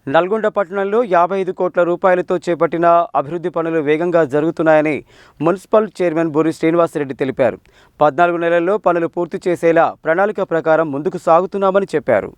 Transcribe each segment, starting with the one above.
నల్గొండ పట్టణంలో 55 కోట్ల రూపాయలతో చేపట్టిన అభివృద్ధి పనులు వేగంగా జరుగుతున్నాయని మున్సిపల్ చైర్మన్ బూరి శ్రీనివాసరెడ్డి తెలిపారు. 14 నెలల్లో పనులు పూర్తి చేసేలా ప్రణాళిక ప్రకారం ముందుకు సాగుతున్నామని చెప్పారు.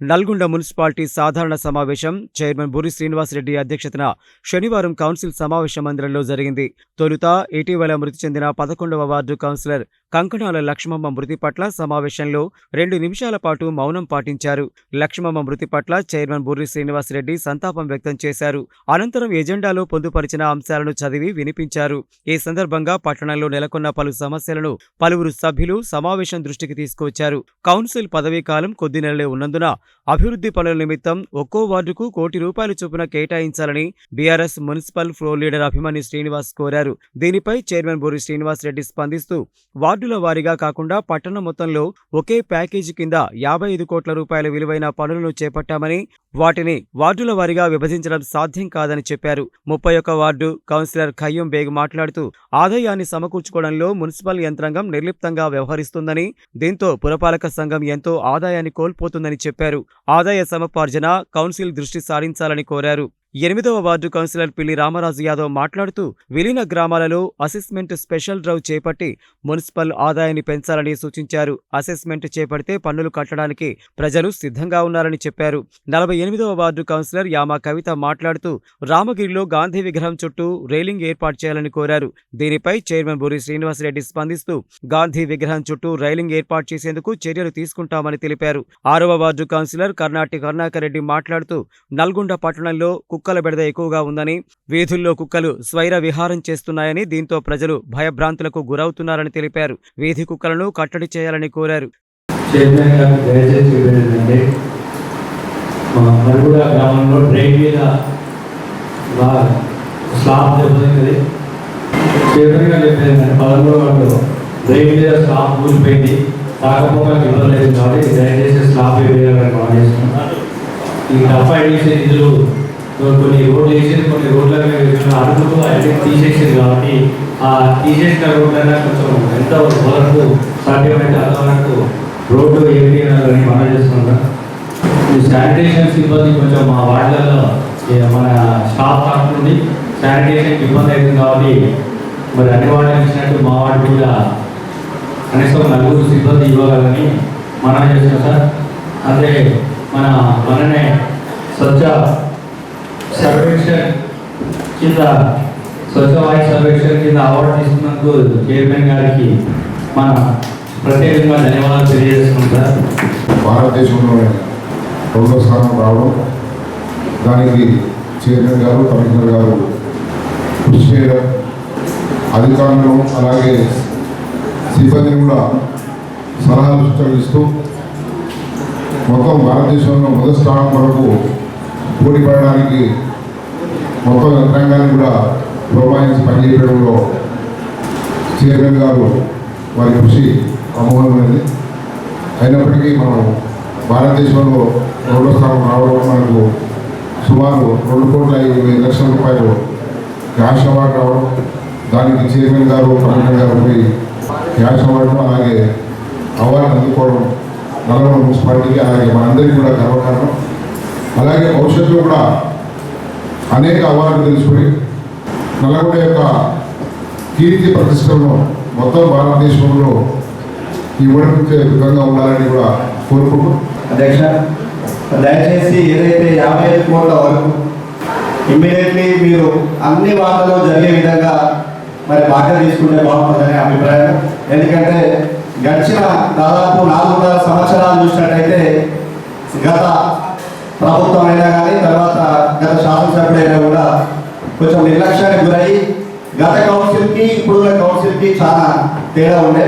నల్గొండ మున్సిపాలిటీ సాధారణ సమావేశం చైర్మన్ బూరి శ్రీనివాసరెడ్డి అధ్యక్షతన శనివారం కౌన్సిల్ సమావేశ మందిరంలో జరిగింది. తొలుత ఇటీవల మృతి చెందిన 11వ వార్డు కౌన్సిలర్ కంకణాల లక్ష్మమ్మ మృతి పట్ల సమావేశంలో 2 నిమిషాల పాటు మౌనం పాటించారు. లక్ష్మమ్మ మృతి పట్ల చైర్మన్ బూరి శ్రీనివాసరెడ్డి సంతాపం వ్యక్తం చేశారు. అనంతరం ఎజెండాలో పొందుపరిచిన అంశాలను చదివి వినిపించారు. ఈ సందర్భంగా పట్టణంలో నెలకొన్న పలు సమస్యలను పలువురు సభ్యులు సమావేశం దృష్టికి తీసుకొచ్చారు. కౌన్సిల్ పదవీ కాలం కొద్ది నెలలే ఉన్నందున అభివృద్ధి పనుల నిమిత్తం ఒక్కో వార్డుకు ₹1 కోటి చొప్పున కేటాయించాలని BRS municipal floor leader Abhimanyu Srinivas కోరారు. దీనిపై చైర్మన్ బూరి శ్రీనివాసరెడ్డి స్పందిస్తూ వార్డుల వారీగా కాకుండా పట్టణం మొత్తంలో ఒకే ప్యాకేజీ కింద 55 కోట్ల రూపాయల విలువైన పనులను చేపట్టామని, వాటిని వార్డుల వారీగా విభజించడం సాధ్యం కాదని చెప్పారు. 31వ వార్డు కౌన్సిలర్ ఖయ్యూం బేగ్ మాట్లాడుతూ ఆదాయాన్ని సమకూర్చుకోవడంలో మున్సిపల్ యంత్రాంగం నిర్లిప్తంగా వ్యవహరిస్తుందని, దీంతో పురపాలక సంఘం ఎంతో ఆదాయాన్ని కోల్పోతుందని చెప్పారు. ఆదాయ సముపార్జన కౌన్సిల్ దృష్టి సారించాలని కోరారు. 8వ వార్డు కౌన్సిలర్ పిల్లి రామరాజు యాదవ్ మాట్లాడుతూ విలీన గ్రామాలలో అసెస్మెంట్ స్పెషల్ డ్రైవ్ చేపట్టి మున్సిపల్ ఆదాయాన్ని పెంచాలని సూచించారు. అసెస్మెంట్ చేపడితే పన్నులు కట్టడానికి ప్రజలు సిద్ధంగా ఉన్నారని చెప్పారు. 48వ వార్డు కౌన్సిలర్ యామా కవిత మాట్లాడుతూ రామగిరిలో గాంధీ విగ్రహం చుట్టూ రైలింగ్ ఏర్పాటు చేయాలని కోరారు. దీనిపై చైర్మన్ బూరి శ్రీనివాసరెడ్డి స్పందిస్తూ గాంధీ విగ్రహం చుట్టూ రైలింగ్ ఏర్పాటు చేసేందుకు చర్యలు తీసుకుంటామని తెలిపారు. 6వ వార్డు కౌన్సిలర్ కర్ణాటి కరుణాకర్ రెడ్డి మాట్లాడుతూ నల్గొండ పట్టణంలో కుక్కల బెడద ఎక్కువగా ఉందని, వీధుల్లో కుక్కలు స్వైర విహారం చేస్తున్నాయని, దీంతో ప్రజలు భయభ్రాంతులకు గురవుతున్నారని తెలిపారు. వీధి కుక్కలను కట్టడి చేయాలని కోరారు. కొన్ని రోడ్లు వేసేది, కొన్ని రోడ్ల అడుగులు అన్ని తీసేసేది కాబట్టి ఆ తీసేసిన రోడ్లైనా కొంచెం ఎంత వరకు సాధ్యమైతే అంతవరకు రోడ్డు ఏమి మనం చేస్తున్నాం. ఈ శానిటేషన్ సిబ్బంది కొంచెం మా వార్డులలో మన స్టాఫ్ తరఫు నుండి శానిటేషన్కి ఇబ్బంది అవుతుంది కాబట్టి మరి అన్ని వార్డులు ఇచ్చినట్టు మా వార్డు కూడా కనీసం 4 సిబ్బంది ఇవ్వగలని మనం చేస్తున్నాం సార్. అదే మననే స్వచ్ఛ సర్వేక్షణ్ కింద స్వచ్ఛ వాయు సర్వేక్షణ్ కింద అవార్డు తీసుకున్నందుకు చైర్మన్ గారికి మన ప్రత్యేకంగా ధన్యవాదాలు తెలియజేస్తున్నాం సార్. భారతదేశంలో 2వ స్థానం రావడం, దానికి చైర్మన్ గారు, కమిషనర్ గారు కృషి చేయడం, అధికారులు అలాగే సిబ్బందిని కూడా సలహాలు సూచనలు ఇస్తూ మొత్తం భారతదేశంలో మొదటి స్థానం వరకు పోటీ పడడానికి మొత్తం యంత్రాంగాన్ని కూడా ప్రోత్సహించి పనిచేయడంలో చైర్మన్ గారు వారి కృషి అమోఘమైనది. అయినప్పటికీ మనం భారతదేశంలో 2వ స్థానం రావడం, మనకు సుమారు ₹2,50,00,000 క్యాష్ అవార్డు రావడం, దానికి చైర్మన్ గారు, కమిషనర్ గారు పోయి క్యాష్ అవార్డు అలాగే అవార్డు అందుకోవడం నల్గొండ మున్సిపాలిటీకి అలాగే మనందరికీ కూడా గర్వకారణం. అలాగే భవిష్యత్తులో కూడా అనేక అవార్డులు తెలుసుకుని నల్గొండ యొక్క కీర్తి ప్రతిష్టలను మొత్తం భారతదేశంలో ఇవ్వడానికి విధంగా ఉండాలని కూడా కోరుకుంటూ, అధ్యక్ష దయచేసి ఏదైతే 55 కోట్ల వరకు ఇమ్మీడియట్లీ మీరు అన్ని వార్డులలో జరిగే విధంగా మరి బాధ్యత తీసుకుంటే బాగుంటుందని అభిప్రాయం. ఎందుకంటే గడిచిన దాదాపు 4.5 సంవత్సరాలు చూసినట్టయితే గత ప్రభుత్వం అయినా కానీ తర్వాత గత శాసనసభ్యుడైనా కూడా కొంచెం నిర్లక్ష్యానికి గురై గత కౌన్సిల్కి ఇప్పుడున్న కౌన్సిల్కి చాలా తేడా ఉండే.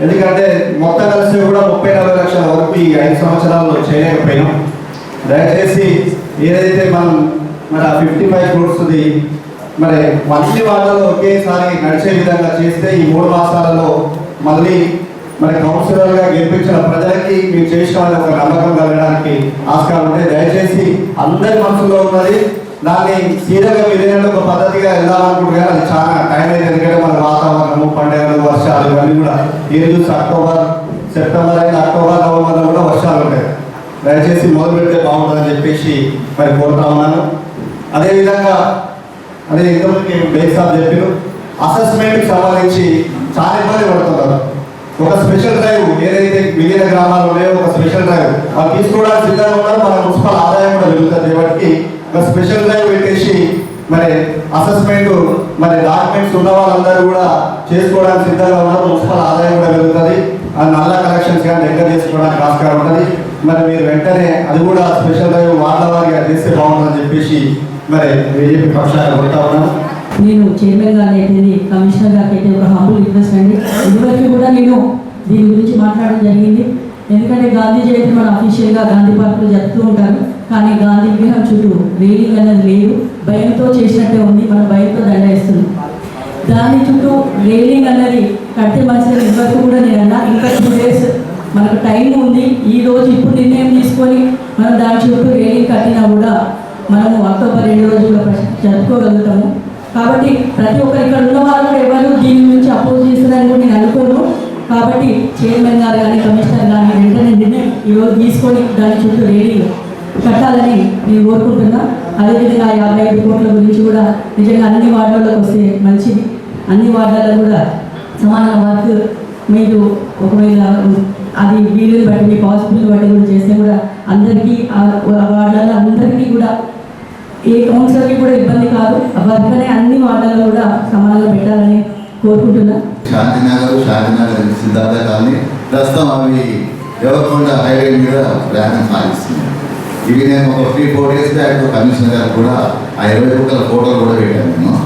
ఎందుకంటే మొత్తం కలిసి కూడా 30-40 లక్షల వరకు ఈ 5 సంవత్సరాల్లో చేయలేకపోయినాం. దయచేసి ఏదైతే మనం మరి 55 క్రోర్స్ది మరి అన్ని వార్డులలో ఒకేసారి నడిచే విధంగా చేస్తే ఈ 3 మాసాలలో మళ్ళీ మరి కౌన్సిలర్గా గెలిపించిన ప్రజలకి మీరు చేసిన ఒక నమ్మకం కలగడానికి ఆస్కారం ఉంటే దయచేసి అందరి మనసులో ఉన్నది దాన్ని సీరియల్గా విధంగా ఒక పద్ధతిగా వెళ్దామనుకుంటున్నారు. అది చాలా టైం అయితే, ఎందుకంటే మన వాతావరణము, పండుగలు, వర్షాలు ఇవన్నీ కూడా ఏం చూస్తే అక్టోబర్, సెప్టెంబర్ అయితే అక్టోబర్, నవంబర్లో కూడా వర్షాలు ఉంటాయి. దయచేసి మొదలు పెడితే బాగుంటుందని చెప్పేసి మరి కోరుతా ఉన్నాను. అదేవిధంగా అదే ఇంతమందికి బేస్ ఆఫ్ చెప్పారు, అసెస్మెంట్కి సంబంధించి చాలా ఇబ్బంది పడుతున్నారు. ఒక స్పెషల్ డ్రైవ్ ఏదైతే మిగిలిన గ్రామాలు ఉన్నాయో ఒక స్పెషల్ డ్రైవ్ వాళ్ళు తీసుకోవడానికి సిద్ధంగా ఉన్నారు. మన మున్సిపల్ ఆదాయం కూడా పెరుగుతుంది కాబట్టి ఒక స్పెషల్ డ్రైవ్ పెట్టేసి మరి అసెస్మెంట్ మరి డాక్యుమెంట్స్ ఉన్న వాళ్ళందరూ కూడా చేసుకోవడానికి సిద్ధంగా ఉన్నారు. మున్సిపల్ ఆదాయం కూడా పెరుగుతుంది. ఆ నల్ల కలెక్షన్స్ కానీ దగ్గర చేసుకోవడానికి ఆస్కారం ఉంటుంది. మరి మీరు వెంటనే అది కూడా స్పెషల్ డ్రైవ్ వాళ్ళ వారిగా చేస్తే బాగుంటుందని చెప్పేసి మరి బీజేపీ పక్షాన్ని కొడతా ఉన్నాను. నేను చైర్మన్ గారిని అయితే కమిషనర్ గారికి అయితే ఒక హంబుల్ రిక్వెస్ట్ అండి. ఇదివరకు కూడా నేను దీని గురించి మాట్లాడడం జరిగింది. ఎందుకంటే గాంధీ జయంతి మన అఫీషియల్గా గాంధీ పార్కులో జరుపుతూ ఉంటారు. కానీ గాంధీ విగ్రహం చుట్టూ రైలింగ్ అనేది లేదు, భయంతో చేసినట్టే ఉంది. మనం భయంతో దండ వేస్తున్నాం. దాని చుట్టూ రైలింగ్ అనేది కట్టే మంచిదని ఇదివరకు కూడా నేను అన్నా. ఇంకా 2 days మనకు టైం ఉంది. ఈ రోజు ఇప్పుడు నిర్ణయం తీసుకొని మనం దాని చుట్టూ రైలింగ్ కట్టినా కూడా మనము అక్టోబర్ 2 రోజుల్లో జరుపుకోగలుగుతాము. కాబట్టి ప్రతి ఒక్కరు ఇక్కడ ఉన్న వాళ్ళు ఎవరు దీని గురించి అపోజ్ చేస్తారని కూడా నేను అనుకోను. కాబట్టి చైర్మన్ గారు కానీ కమిషనర్ కానీ వెంటనే నిర్ణయం ఈరోజు తీసుకొని దాని చుట్టూ రైలింగ్ కట్టాలని నేను కోరుకుంటున్నా. అదేవిధంగా 55 కోట్ల గురించి కూడా నిజంగా అన్ని వార్డులకు వస్తే మంచిది. అన్ని వార్డులలో కూడా సమాన వర్క్ మీరు ఒకవేళ అది వీలుని బట్టి మీ పాసిబిలిటీ బట్టి కూడా చేస్తే కూడా అందరికీ వార్డులలో అందరికీ కూడా ఏ కౌన్సిలర్కి కూడా ఇబ్బంది కాదు. వర్క్నే అన్ని వార్డులలో కూడా సమానంగా పెట్టాలని కోరుకుంటున్నా. శాంతినగర్ సిద్ధార్థ కాలనీ ప్రస్తుతం అవి దేవరకొండ హైవే మీద ప్రయాణం సాగిస్తున్నాయి. ఇవి నేను ఒక 3-4 days బ్యాక్ కమిషనర్ గారు కూడా ఆ 20 కోట్ల ఫోటోలు కూడా పెట్టాను. నేను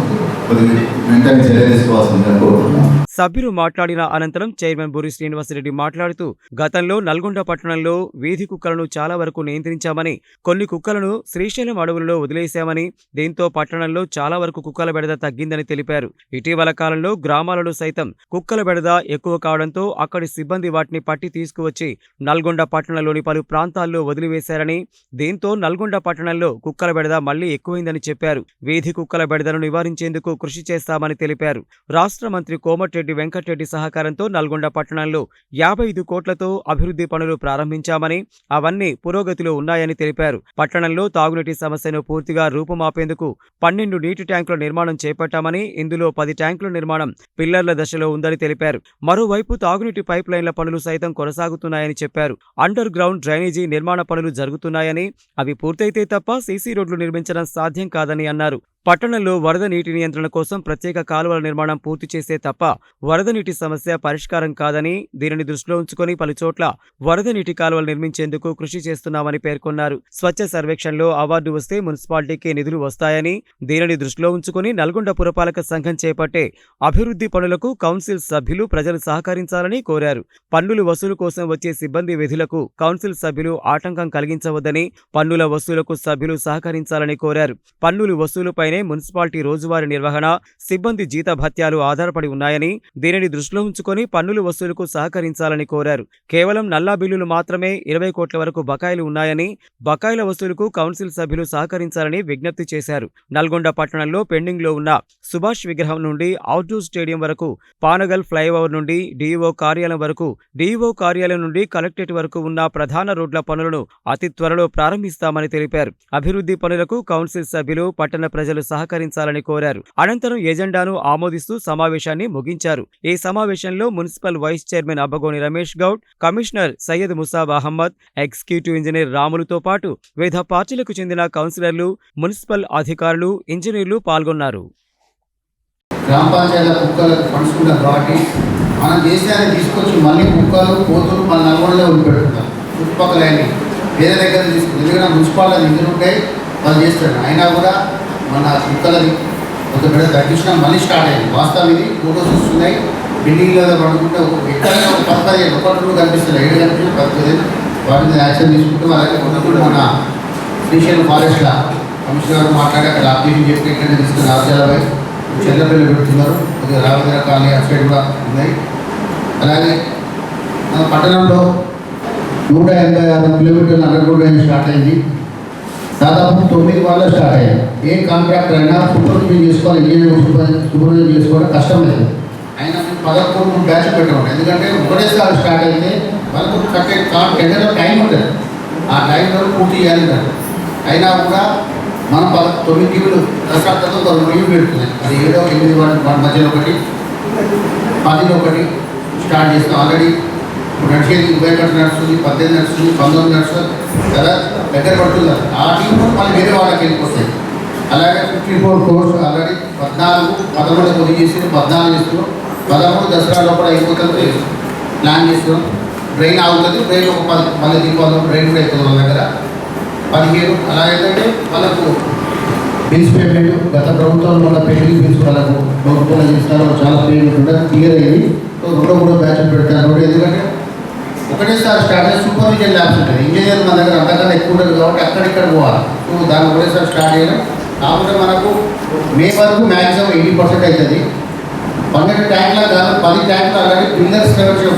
కొద్దిగా వెంటనే చర్య తీసుకోవాల్సిందని కోరుతున్నాను. సభ్యులు మాట్లాడిన అనంతరం చైర్మన్ బూరి శ్రీనివాసరెడ్డి మాట్లాడుతూ గతంలో నల్గొండ పట్టణంలో వీధి కుక్కలను చాలా వరకు నియంత్రించామని, కొన్ని కుక్కలను శ్రీశైలం అడవులలో వదిలేశామని, దీంతో పట్టణంలో చాలా వరకు కుక్కల బెడద తగ్గిందని తెలిపారు. ఇటీవల కాలంలో గ్రామాలలో సైతం కుక్కల బెడద ఎక్కువ కావడంతో అక్కడి సిబ్బంది వాటిని పట్టి తీసుకువచ్చి నల్గొండ పట్టణంలోని పలు ప్రాంతాల్లో వదిలివేశారని, దీంతో నల్గొండ పట్టణంలో కుక్కల బెడద మళ్లీ ఎక్కువైందని చెప్పారు. వీధి కుక్కల బెడదను నివారించేందుకు కృషి చేస్తామని తెలిపారు. రాష్ట్ర మంత్రి కోమటిరెడ్డి వెంకటరెడ్డి సహకారంతో నల్గొండ పట్టణంలో 55 కోట్లతో అభివృద్ధి పనులు ప్రారంభించామని, అవన్నీ పురోగతిలో ఉన్నాయని తెలిపారు. పట్టణంలో తాగునీటి సమస్యను పూర్తిగా రూపుమాపేందుకు 12 నీటి ట్యాంకుల నిర్మాణం చేపట్టామని, ఇందులో 10 ట్యాంకుల నిర్మాణం పిల్లర్ల దశలో ఉందని తెలిపారు. మరోవైపు తాగునీటి పైప్ లైన్ల పనులు సైతం కొనసాగుతున్నాయని చెప్పారు. అండర్ గ్రౌండ్ డ్రైనేజీ నిర్మాణ పనులు జరుగుతున్నాయని, అవి పూర్తయితే తప్ప సీసీ రోడ్లు నిర్మించడం సాధ్యం కాదని అన్నారు. పట్టణంలో వరద నీటి నియంత్రణ కోసం ప్రత్యేక కాలువల నిర్మాణం పూర్తి చేస్తే తప్ప వరద నీటి సమస్య పరిష్కారం కాదని, దీనిని దృష్టిలో ఉంచుకొని పలుచోట్ల వరద నీటి కాలువలు నిర్మించేందుకు కృషి చేస్తున్నామని పేర్కొన్నారు. స్వచ్ఛ సర్వేక్షణలో అవార్డు వస్తే మున్సిపాలిటీకి నిధులు వస్తాయని, దీనిని దృష్టిలో ఉంచుకొని నల్గొండ పురపాలక సంఘం చేపట్టే అభివృద్ధి పనులకు కౌన్సిల్ సభ్యులు ప్రజలు సహకరించాలని కోరారు. పన్నుల వసూలు కోసం వచ్చే సిబ్బంది విధులకు కౌన్సిల్ సభ్యులు ఆటంకం కలిగించవద్దని, పన్నుల వసూలుకు సభ్యులు సహకరించాలని కోరారు. పన్నుల వసూలుపైనే మున్సిపాలిటీ రోజువారీ నిర్వహణ, సిబ్బంది జీతభత్యాలు ఆధారపడి ఉన్నాయని, దీనిని దృష్టిలో ఉంచుకొని పన్నుల వసూలుకు సహకరించాలని కోరారు. కేవలం నల్లా బిల్లులు మాత్రమే 20 కోట్ల వరకు బకాయిలు ఉన్నాయని, బకాయిల వసూలుకు కౌన్సిల్ సభ్యులు సహకరించాలని విజ్ఞప్తి చేశారు. నల్గొండ పట్టణంలో పెండింగ్లో ఉన్న సుభాష్ విగ్రహం నుండి అవుట్డోర్ స్టేడియం వరకు, పానగల్ ఫ్లైఓవర్ నుండి డీఈఓ కార్యాలయం వరకు, డీఈఓ కార్యాలయం నుండి కలెక్టరేట్ వరకు ఉన్న ప్రధాన రోడ్ల పనులను అతి త్వరలో ప్రారంభిస్తామని తెలిపారు. అభివృద్ధి పనులకు కౌన్సిల్ సభ్యులు, పట్టణ ప్రజలు సహకరించాలని కోరారు. అనంతరం ఎజెండాను ఆమోదిస్తూ సమావేశాన్ని ముగించారు. ఈ సమావేశంలో municipal vice chairman Abbagoni Ramesh Goud, commissioner Syed Musab Ahmed, executive engineer రాములుతో పాటు వివిధ పార్టీలకు చెందిన కౌన్సిలర్లు, మున్సిపల్ అధికారులు, ఇంజనీర్లు పాల్గొన్నారు. గ్రామ పంచాయతీల కుక్కలు పడుచుకుంటారు కాబట్టి మనం చేసేది తీసుకొచ్చి మళ్ళీ కుక్కలు కోతులు మన నల్గొండలో వదిలిపెడుతున్నారు. చుట్టుపక్కల వేరే దగ్గర తీసుకుంటారు. ఎందుకంటే మున్సిపాలిటీ నిధులు ఉంటాయి, వాళ్ళు చేస్తారు. అయినా కూడా మన కుక్కలది కొంత బిడ్డ తగ్గించినా మళ్ళీ స్టార్ట్ అయింది. వాస్తవం ఇది ఫోటోస్ వస్తున్నాయి. బిల్డింగ్లో పడుకుంటే ఎక్కడైనా ఒక 10-15 ఒకటి కనిపిస్తుంది, 7 కనిపిస్తుంది, 10 వాటి మీద యాక్షన్ తీసుకుంటే వాళ్ళకి కొంత మన శ్రీశైలం ఫారెస్ట్లా కమిషనర్ గారు మాట్లాడి అక్కడ అప్లికేషన్ చెప్పి ఎక్కడైనా తీసుకుని రాజ్యాలపై చెల్లపిల్లలు పెడుతున్నారు. కొద్దిగా రామగిర కాలనీ అటు సైడ్ కూడా ఉన్నాయి. అలాగే మన పట్టణంలో 186 కిలోమీటర్ల అండర్ గ్రౌండ్ స్టార్ట్ అయింది. దాదాపు 9 వాళ్ళు స్టార్ట్ అయ్యాయి. ఏ కాంట్రాక్టర్ అయినా సూపర్విజన్ చేసుకోవాలి, ఇంజనీర్ సూపర్విజన్ చేసుకోవడం కష్టం లేదు. అయినా మేము 11 బ్యాచ్ పెట్టాము. ఎందుకంటే ఒకటేసారి స్టార్ట్ అయితే వాళ్ళకు కట్టే టెండర్లో టైం ఉంటుంది. ఆ టైంలో పూర్తి చేయాలి కదా. అయినా కూడా మనం 9 టీములు దశాబ్దంతో 2 టీములు పెడుతున్నాయి. అది 7, 8 వాటి మధ్యలో ఒకటి, 10లో ఒకటి స్టార్ట్ చేస్తాం. ఆల్రెడీ నడిచేది 21 నడుస్తుంది, 18 నడుస్తుంది, 19 నడుస్తుంది కదా, దగ్గర పడుతున్నారు. ఆ టీంలో మళ్ళీ వేరే వాళ్ళకి వెళ్ళిపోతాయి. అలాగే 54 crores ఆల్రెడీ 13 పొడి చేసి 14 చేస్తున్నాం. 13 దసరా లోపల అయిపోతుంది ప్లాన్ చేస్తున్నాం. ట్రైన్ ఆగుతుంది, ట్రైన్ ఒక 10 మళ్ళీ దీపావళి ట్రైన్ కూడా అవుతుంది వాళ్ళ దగ్గర 15. అలాగేంటంటే వాళ్ళకు బిల్స్ పేమెంట్ గత ప్రభుత్వంలో ఉన్న పెండింగ్ బిల్స్ వాళ్ళకు ప్రభుత్వంలో చేస్తారు, చాలా పేమెంట్ ఉంటుంది, క్లియర్ అయ్యి. సో 2 బ్యాచ్లు పెడతారు. ఎందుకంటే ఒకటేసారి స్టార్ట్ అయ్యి సూపర్విజన్ ల్యాబ్స్ ఉంటుంది. ఇంజనీర్ మన దగ్గర అంతకన్నా ఎక్కువ ఉంటుంది కాబట్టి అక్కడిక్కడ పోవాలి. సో దాన్ని ఒకటేసారి స్టార్ట్ చేయడం. కాకపోతే మనకు మే వరకు మ్యాక్సిమం 80% అవుతుంది. 12 ట్యాంకుల కాదు, 10 ట్యాంకులు అలాగే పిల్లర్స్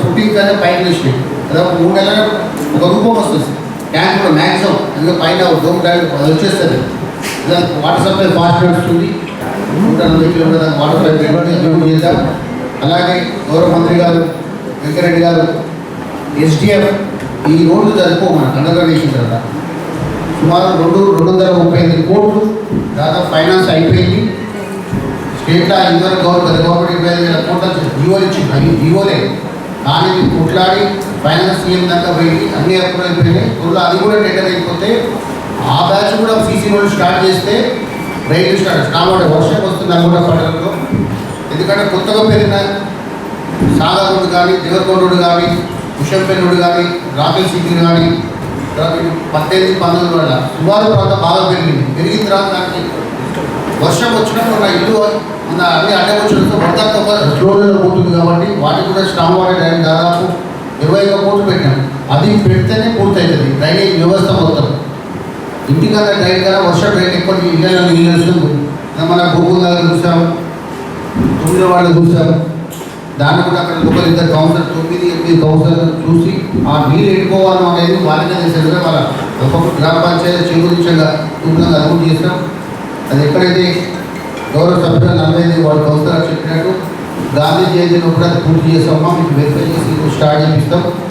ఫుటింగ్ కానీ పైన వేసి అదే 3 నెలల ఒక రూపం వస్తుంది. ట్యాంక్ కూడా మ్యాక్సిమం ఇంకా పైన డోమ్ ట్యాంక్ వచ్చేస్తుంది. వాటర్ సప్లై ఫాస్ట్ నడుస్తుంది. 140 కిలోమీటర్ వాటర్ పైప్ చేద్దాం. అలాగే గౌరవ మంత్రి గారు వెంకరెడ్డి గారు SDF ఈ రోడ్లు జరుపుకోమని అండర్గ్రౌండ్ వేసిన తర్వాత సుమారు 238 కోట్లు దాదాపు ఫైనాన్స్ అయిపోయింది. స్టేట్లో ఇంతవరకు గవర్నమెంట్ 25,000 కోట్ల జీవోలు ఇచ్చింది. అవి జీవోలే కానీ కొట్లాడి ఫైనాన్స్ సీఎం దాకా పోయి అన్ని అప్రూవ్ అయిపోయినాయి. త్వరలో అది కూడా టెండర్ అయిపోతే ఆ బ్యాచ్ కూడా సీసీ రోడ్లు స్టార్ట్ చేస్తే రైలు స్టార్ట్ వర్షం వస్తుంది నల్గొండ పట్టణంలో. ఎందుకంటే కొత్తగా పెరిగిన సాగర్ రోడ్డు కానీ, దేవరకొండ రోడ్డు కానీ, కుషంపల్లి రోడ్డు కానీ, రాకెల్ సిటీ కానీ, తర్వాత 18, 19 వల్ల సుమారు ప్రాంతం బాగా పెరిగింది. పెరిగిన తర్వాత దానికి వర్షం వచ్చినప్పుడు మన ఇల్లు మన అన్ని అడ్డవచ్చడంతో మొత్తంతో ఫ్లోర్లో పోతుంది కాబట్టి వాటికి కూడా స్ట్రాంగ్ వాటర్ డ్రైన్ దాదాపు 21 కోట్లు పెట్టాం. అది పెడితేనే పూర్తవుతుంది డ్రైనేజ్ వ్యవస్థ మొత్తం. ఇంటికన్నా డ్రైన్ కన్నా వర్షం డ్రైన్ ఎక్కువ ఇళ్ళలో నీళ్ళు వస్తుంది. మన గోకుల్ నగర్ చూసాం, 9 వాళ్ళు చూసాం. దాన్ని కూడా అక్కడ లోకల్ 2 కౌన్సిలర్ 9, 8 కౌన్సిలర్ చూసి ఆ నీళ్ళు ఎట్టుకోవాలి అనేది వాళ్ళకే చేశారు. వాళ్ళ ఒక్కొక్క గ్రామ పంచాయతీ చేకూరించగా తూపులంగా అభివృద్ధి చేస్తాం. అది ఎక్కడైతే గౌరవ సభ్యులు 45 వాళ్ళు కౌన్సిలర్ చెప్పినట్టు గాంధీ జయంతిలో కూడా అది పూర్తి చేస్తామా మీకు వెరిఫై చేసి స్టార్ట్ చేపిస్తాం.